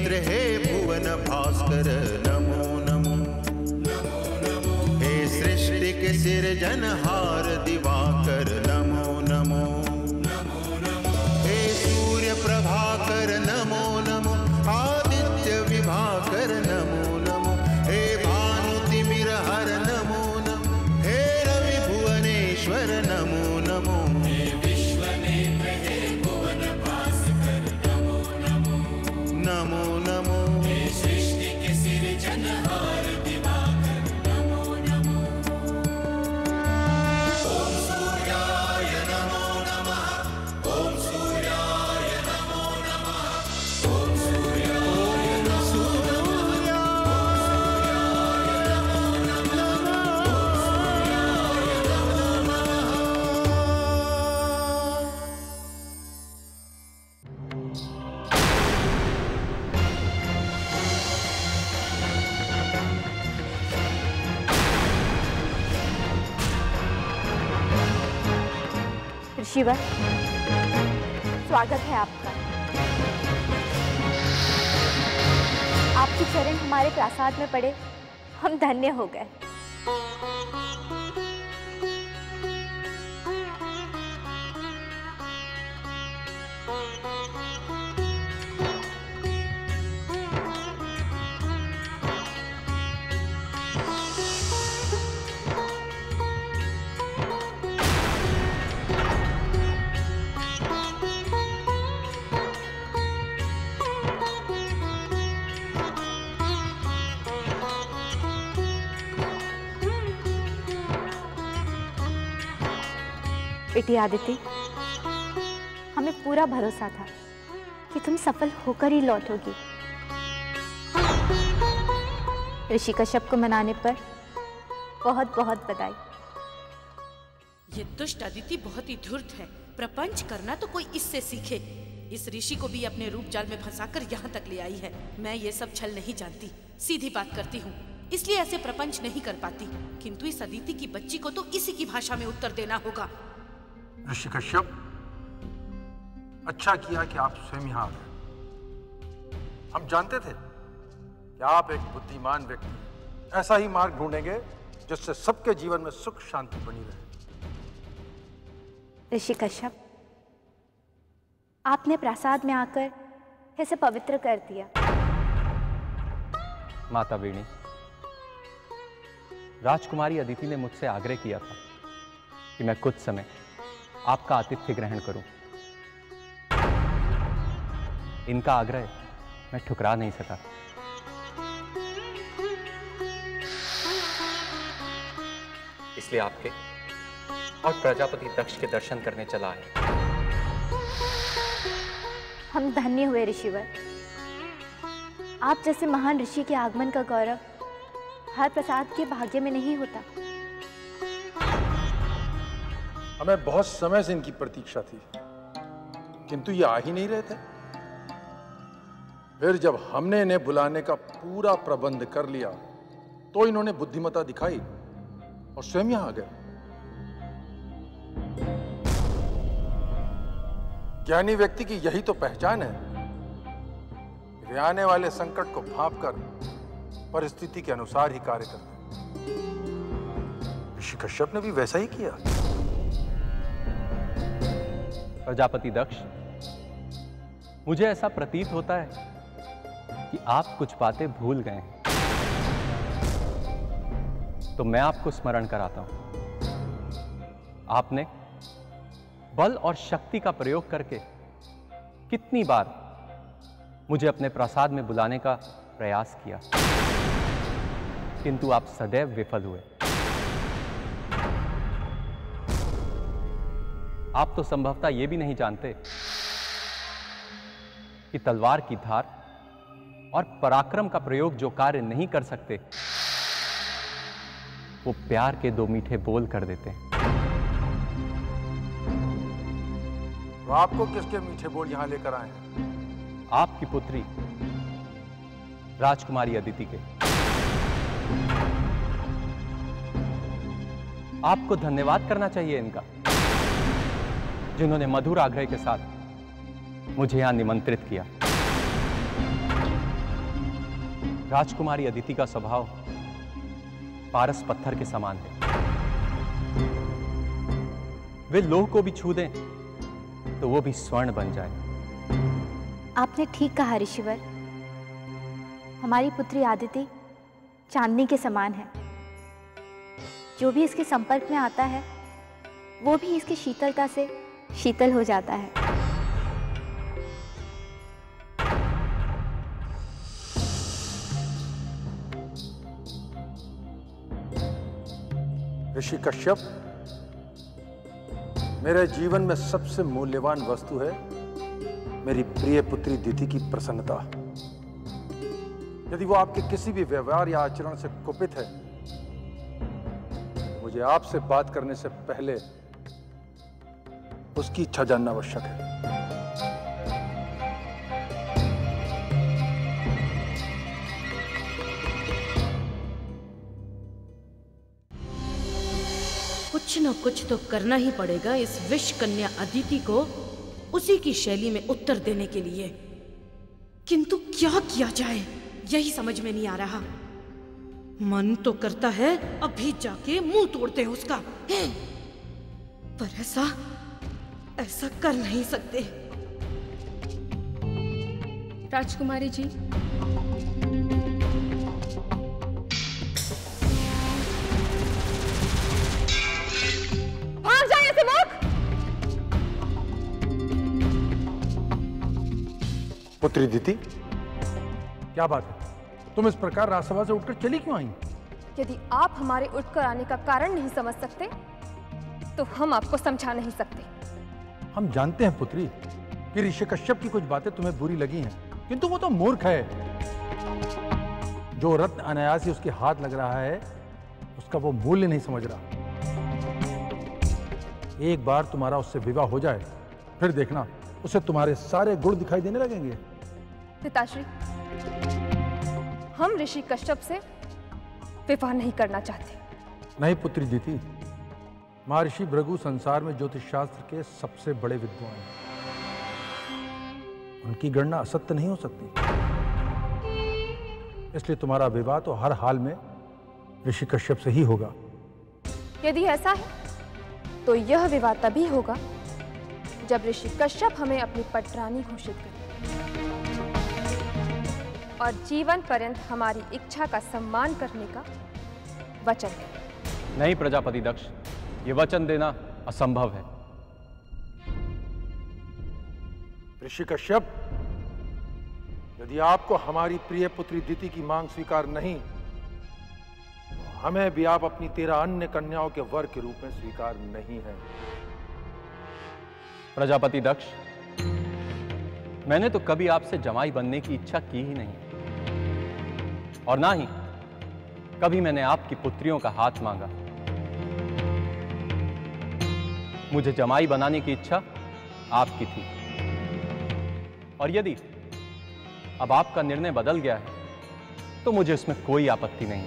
नेत्र हे भुवन भास्कर नमो नमो। हे सृष्टि के सिरजनहार दिवाकर नमो नमो। हे सूर्य प्रभाकर नमो नमो। आदित्य विभाकर नमो नमो। हे भानु तिमिर हर नमो नमो। हे रवि भुवनेश्वर नमो नमो। हे विश्वनेत्र हे भुवन भास्कर नमो नमो। नमो नमो। हे सृष्टि के सिरजनहार दिवाकर नमो नमो। ओम सूर्याय नमो नमः। ओम सूर्याय नमो नमः। ओम सूर्याय नमो नमः। ऋषिवर, स्वागत है आपका। आपके चरण हमारे प्रासाद में पड़े, हम धन्य हो गए। बेटी आदिति, हमें पूरा भरोसा था कि तुम सफल होकर ही लौटोगी। ऋषि कश्यप को मनाने पर बहुत बहुत बधाई। ये दुष्ट अदिति बहुत ही धूर्त है। प्रपंच करना तो कोई इससे सीखे। इस ऋषि को भी अपने रूप जाल में फंसाकर यहाँ तक ले आई है। मैं ये सब छल नहीं जानती, सीधी बात करती हूँ, इसलिए ऐसे प्रपंच नहीं कर पाती। किंतु इस अदिति की बच्ची को तो इसी की भाषा में उत्तर देना होगा। ऋषि कश्यप, अच्छा किया कि आप स्वयं यहाँ आ गए। हम जानते थे कि आप एक बुद्धिमान व्यक्ति हैं। ऐसा ही मार्ग ढूंढेंगे जिससे सबके जीवन में सुख शांति बनी रहे। ऋषि कश्यप, आपने प्रासाद में आकर इसे पवित्र कर दिया। माता वीणी, राजकुमारी अदिति ने मुझसे आग्रह किया था कि मैं कुछ समय आपका आतिथ्य ग्रहण करूं। इनका आग्रह मैं ठुकरा नहीं सका। इसलिए आपके और प्रजापति दक्ष के दर्शन करने चला आया। हम धन्य हुए ऋषिवर। आप जैसे महान ऋषि के आगमन का गौरव हर प्रसाद के भाग्य में नहीं होता। हमें बहुत समय से इनकी प्रतीक्षा थी, किंतु ये आ ही नहीं रहे थे। फिर जब हमने इन्हें बुलाने का पूरा प्रबंध कर लिया तो इन्होंने बुद्धिमत्ता दिखाई और स्वयं यहां आ गए। ज्ञानी व्यक्ति की यही तो पहचान है, वे आने वाले संकट को भांपकर परिस्थिति के अनुसार ही कार्य करते। ऋषि कश्यप ने भी वैसा ही किया। प्रजापति दक्ष, मुझे ऐसा प्रतीत होता है कि आप कुछ बातें भूल गए हैं, तो मैं आपको स्मरण कराता हूं। आपने बल और शक्ति का प्रयोग करके कितनी बार मुझे अपने प्रासाद में बुलाने का प्रयास किया, किंतु आप सदैव विफल हुए। आप तो संभवतः यह भी नहीं जानते कि तलवार की धार और पराक्रम का प्रयोग जो कार्य नहीं कर सकते, वो प्यार के दो मीठे बोल कर देते हैं। तो आपको किसके मीठे बोल यहां लेकर आए हैं? आपकी पुत्री राजकुमारी अदिति के। आपको धन्यवाद करना चाहिए इनका, जिन्होंने मधुर आग्रह के साथ मुझे यहां निमंत्रित किया। राजकुमारी अदिति का स्वभाव पारस पत्थर के समान है। वे लोह को भी छू दें तो वो भी स्वर्ण बन जाए। आपने ठीक कहा ऋषिवर। हमारी पुत्री आदिति चांदनी के समान है। जो भी इसके संपर्क में आता है वो भी इसकी शीतलता से शीतल हो जाता है। ऋषि कश्यप, मेरे जीवन में सबसे मूल्यवान वस्तु है मेरी प्रिय पुत्री दिति की प्रसन्नता। यदि वो आपके किसी भी व्यवहार या आचरण से कुपित है, मुझे आपसे बात करने से पहले उसकी इच्छा जानना आवश्यक है। कुछ न कुछ तो करना ही पड़ेगा इस विष कन्या अदिति को उसी की शैली में उत्तर देने के लिए। किंतु क्या किया जाए यही समझ में नहीं आ रहा। मन तो करता है अभी जाके मुंह तोड़ते हैं उसका, पर ऐसा कर नहीं सकते। राजकुमारी जी, भाग जाइए से मूर्ख! पुत्री दिति, क्या बात है? तुम इस प्रकार राजसभा से उठकर चली क्यों आई? यदि आप हमारे उठकर आने का कारण नहीं समझ सकते तो हम आपको समझा नहीं सकते। हम जानते हैं पुत्री कि ऋषि कश्यप की कुछ बातें तुम्हें बुरी लगी हैं, किंतु वो तो मूर्ख है। जो रत्न अनायास ही उसके हाथ लग रहा है उसका वो मूल्य नहीं समझ रहा। एक बार तुम्हारा उससे विवाह हो जाए, फिर देखना उसे तुम्हारे सारे गुण दिखाई देने लगेंगे। पिताश्री, हम ऋषि कश्यप से विवाह नहीं करना चाहते। नहीं पुत्री दिति, महर्षि भृगु संसार में ज्योतिष शास्त्र के सबसे बड़े विद्वान हैं। उनकी गणना असत्य नहीं हो सकती। इसलिए तुम्हारा विवाह तो हर हाल में ऋषि कश्यप से ही होगा। यदि ऐसा है तो यह विवाह तभी होगा जब ऋषि कश्यप हमें अपनी पटरानी घोषित करें और जीवन पर्यंत हमारी इच्छा का सम्मान करने का वचन दें। नहीं प्रजापति दक्ष, ये वचन देना असंभव है। ऋषि कश्यप, यदि आपको हमारी प्रिय पुत्री दिति की मांग स्वीकार नहीं, तो हमें भी आप अपनी 13 अन्य कन्याओं के वर के रूप में स्वीकार नहीं है। प्रजापति दक्ष, मैंने तो कभी आपसे जमाई बनने की इच्छा की ही नहीं, और ना ही कभी मैंने आपकी पुत्रियों का हाथ मांगा। मुझे जमाई बनाने की इच्छा आपकी थी, और यदि अब आपका निर्णय बदल गया है तो मुझे उसमें कोई आपत्ति नहीं।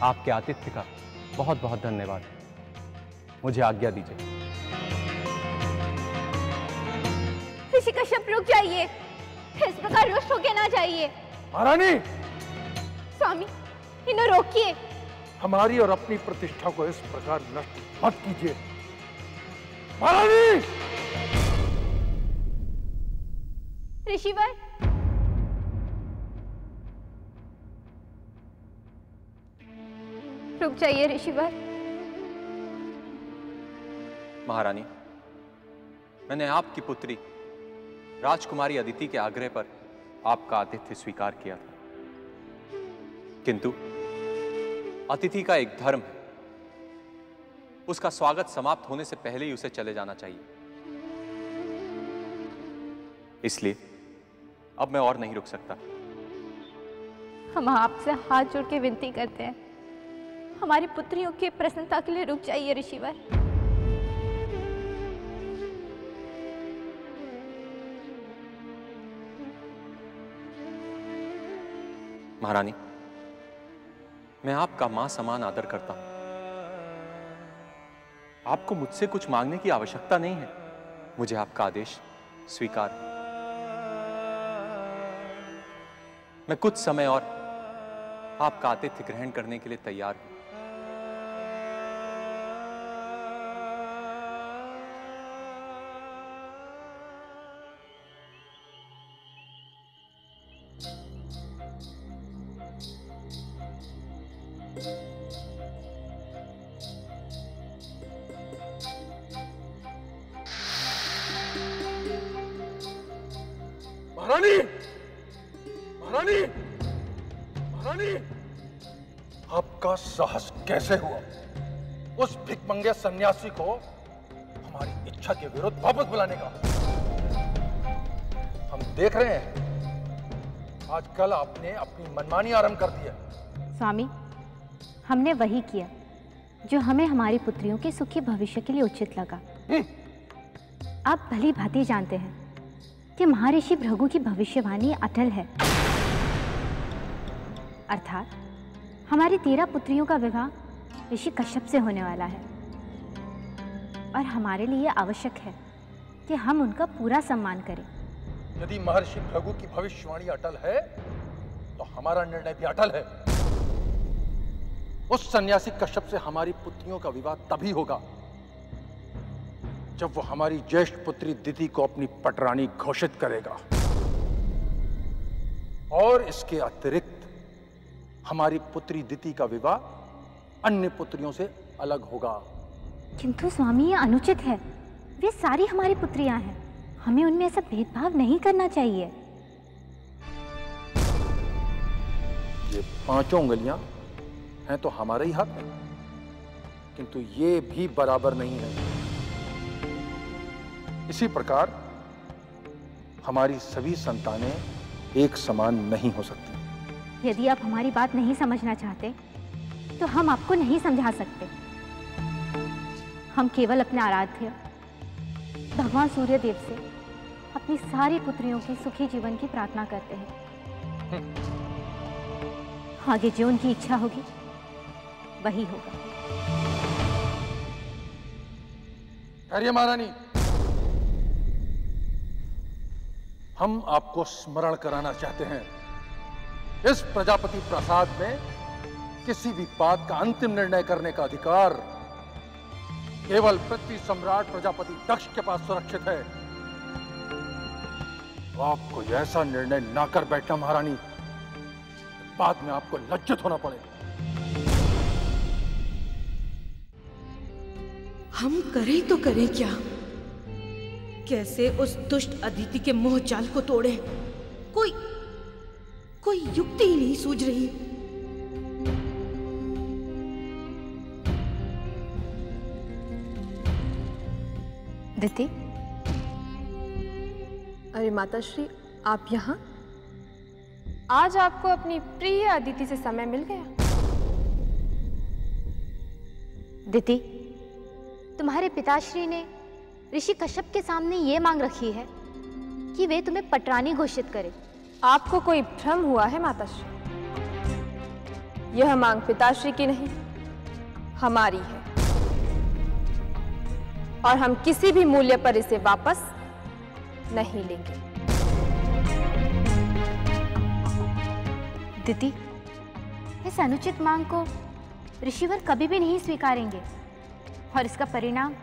आपके आतिथ्य का बहुत बहुत धन्यवाद। मुझे आज्ञा दीजिए। ऋषि कश्यप, रुक जाइए। इस प्रकार रुष्ट होके ना जाइए। महारानी! स्वामी, इन्हें रोकिए। हमारी और अपनी प्रतिष्ठा को इस प्रकार नष्ट मत कीजिए। महारानी! ऋषिवर, रुक जाइए ऋषिवर। महारानी, मैंने आपकी पुत्री राजकुमारी अदिति के आग्रह पर आपका आतिथ्य स्वीकार किया था, किंतु अतिथि का एक धर्म है, उसका स्वागत समाप्त होने से पहले ही उसे चले जाना चाहिए। इसलिए अब मैं और नहीं रुक सकता। हम आपसे हाथ जोड़ के विनती करते हैं, हमारी पुत्रियों की प्रसन्नता के लिए रुक जाइए ऋषिवर। महारानी, मैं आपका मां समान आदर करता हूं। आपको मुझसे कुछ मांगने की आवश्यकता नहीं है। मुझे आपका आदेश स्वीकार। मैं कुछ समय और आपका आतिथ्य ग्रहण करने के लिए तैयार हूं। महारानी, महारानी, महारानी, आपका साहस कैसे हुआ उस भिखमंगे सन्यासी को हमारी इच्छा के विरुद्ध वापस बुलाने का? हम देख रहे हैं आजकल आपने अपनी मनमानी आरंभ कर दी है। स्वामी, हमने वही किया जो हमें हमारी पुत्रियों के सुखी भविष्य के लिए उचित लगा। आप भली भांति जानते हैं कि महर्षि भृगु की भविष्यवाणी अटल है, अर्थात हमारी 13 पुत्रियों का विवाह ऋषि कश्यप से होने वाला है और हमारे लिए आवश्यक है कि हम उनका पूरा सम्मान करें। यदि महर्षि भृगु की भविष्यवाणी अटल है तो हमारा निर्णय भी अटल है। उस सन्यासी कश्यप से हमारी पुत्रियों का विवाह तभी होगा जब वो हमारी ज्येष्ठ पुत्री दिति को अपनी पटरानी घोषित करेगा। और इसके अतिरिक्त हमारी पुत्री दिति का विवाह अन्य पुत्रियों से अलग होगा। किंतु स्वामी, ये अनुचित है। वे सारी हमारी पुत्रियां हैं, हमें उनमें ऐसा भेदभाव नहीं करना चाहिए। ये 5 उंगलियां हैं तो हमारे ही हाथ में, किंतु ये भी बराबर नहीं है। इसी प्रकार हमारी सभी संतानें एक समान नहीं हो सकती। यदि आप हमारी बात नहीं समझना चाहते तो हम आपको नहीं समझा सकते। हम केवल अपने आराध्य भगवान सूर्य देव से अपनी सारी पुत्रियों की सुखी जीवन की प्रार्थना करते हैं। आगे जो उनकी इच्छा होगी वही होगा। अरे महारानी, हम आपको स्मरण कराना चाहते हैं, इस प्रजापति प्रासाद में किसी भी बात का अंतिम निर्णय करने का अधिकार केवल पृथ्वी सम्राट प्रजापति दक्ष के पास सुरक्षित है। तो आपको ऐसा निर्णय ना कर बैठना महारानी, बाद में आपको लज्जित होना पड़े। हम करें तो करें क्या? कैसे उस दुष्ट अदिति के मोह जाल को तोड़े? कोई युक्ति ही नहीं सूझ रही। दिति, अरे माताश्री, आप यहाँ? आज आपको अपनी प्रिय अदिति से समय मिल गया। दिति, तुम्हारे पिताश्री ने ऋषि कश्यप के सामने ये मांग रखी है कि वे तुम्हें पटरानी घोषित करें। आपको कोई भ्रम हुआ है माताश्री? यह मांग पिताश्री की नहीं, हमारी है, और हम किसी भी मूल्य पर इसे वापस नहीं लेंगे। दिति, इस अनुचित मांग को ऋषिवर कभी भी नहीं स्वीकारेंगे और इसका परिणाम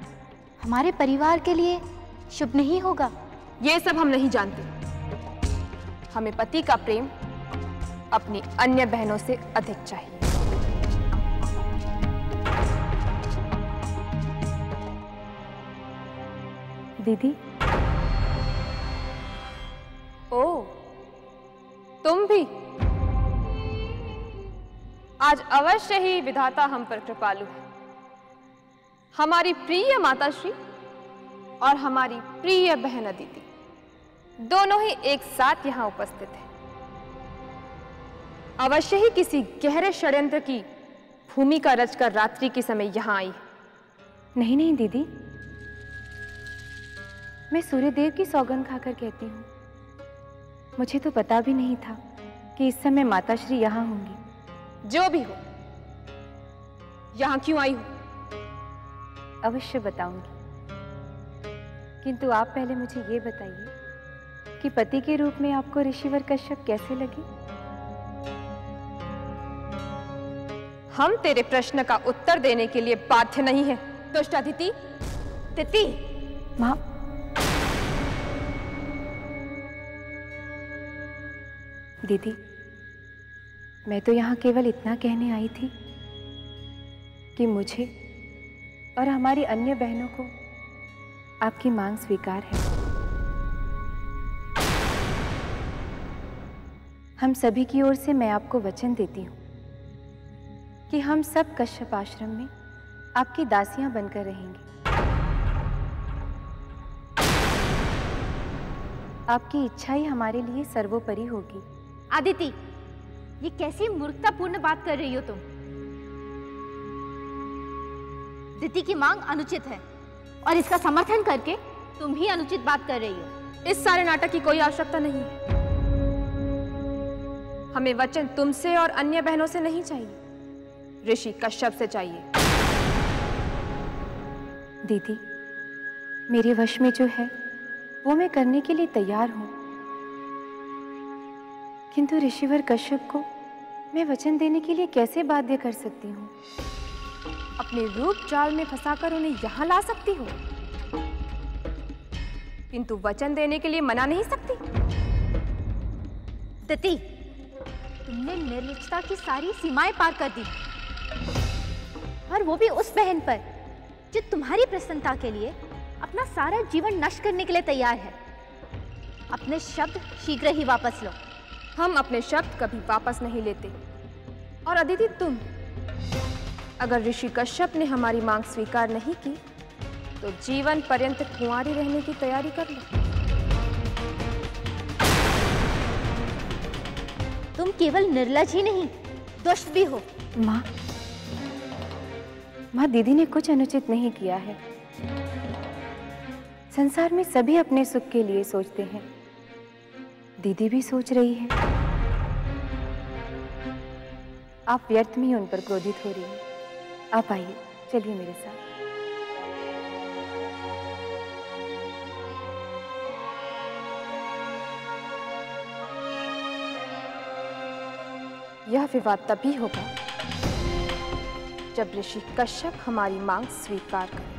हमारे परिवार के लिए शुभ नहीं होगा। ये सब हम नहीं जानते। हमें पति का प्रेम अपनी अन्य बहनों से अधिक चाहिए। दीदी, ओ, तुम भी? आज अवश्य ही विधाता हम पर कृपालु है। हमारी प्रिय माताश्री और हमारी प्रिय बहन अदिति दोनों ही एक साथ यहां उपस्थित हैं। अवश्य ही किसी गहरे षड्यंत्र की भूमिका रचकर रात्रि के समय यहां आई है। नहीं नहीं दीदी, मैं सूर्यदेव की सौगंध खाकर कहती हूँ, मुझे तो पता भी नहीं था कि इस समय माताश्री यहाँ होंगी। जो भी हो, यहाँ क्यों आई हो? अवश्य बताऊंगी। किंतु आप पहले मुझे ये बताइए कि पति के रूप में आपको ऋषिवर कश्यप कैसे लगे? हम तेरे प्रश्न का उत्तर देने के लिए बाध्य नहीं है। दुष्ट अदिति। तिथि माँ, दीदी, मैं तो यहाँ केवल इतना कहने आई थी कि मुझे और हमारी अन्य बहनों को आपकी मांग स्वीकार है। हम सभी की ओर से मैं आपको वचन देती हूँ कि हम सब कश्यप आश्रम में आपकी दासियां बनकर रहेंगी। आपकी इच्छा ही हमारे लिए सर्वोपरि होगी। आदिति, ये कैसी मूर्खतापूर्ण बात कर रही हो तुम? दिति की मांग अनुचित है और इसका समर्थन करके तुम ही अनुचित बात कर रही हो। इस सारे नाटक की कोई आवश्यकता नहीं है। हमें वचन तुमसे और अन्य बहनों से नहीं चाहिए, ऋषि कश्यप से चाहिए। दीदी, मेरे वश में जो है वो मैं करने के लिए तैयार हूं, किंतु ऋषिवर कश्यप को मैं वचन देने के लिए कैसे बाध्य कर सकती हूँ? अपने रूप जाल में फंसाकर उन्हें यहाँ ला सकती हो, किंतु वचन देने के लिए मना नहीं सकती। दिति, तुमने निर्लिप्तता की सारी सीमाएं पार कर दी, और वो भी उस बहन पर जो तुम्हारी प्रसन्नता के लिए अपना सारा जीवन नष्ट करने के लिए तैयार है। अपने शब्द शीघ्र ही वापस लो। हम अपने शब्द कभी वापस नहीं लेते। और अदिति, तुम अगर ऋषि कश्यप ने हमारी मांग स्वीकार नहीं की तो जीवन पर्यंत कुंवारी रहने की तैयारी कर लो। तुम केवल निर्लज ही नहीं, दुष्ट भी हो। माँ, दीदी ने कुछ अनुचित नहीं किया है। संसार में सभी अपने सुख के लिए सोचते हैं, दीदी भी सोच रही है। आप व्यर्थ में उन पर क्रोधित हो रही हैं। आप आइए, चलिए मेरे साथ। यह विवाद तभी होगा जब ऋषि कश्यप हमारी मांग स्वीकार करें।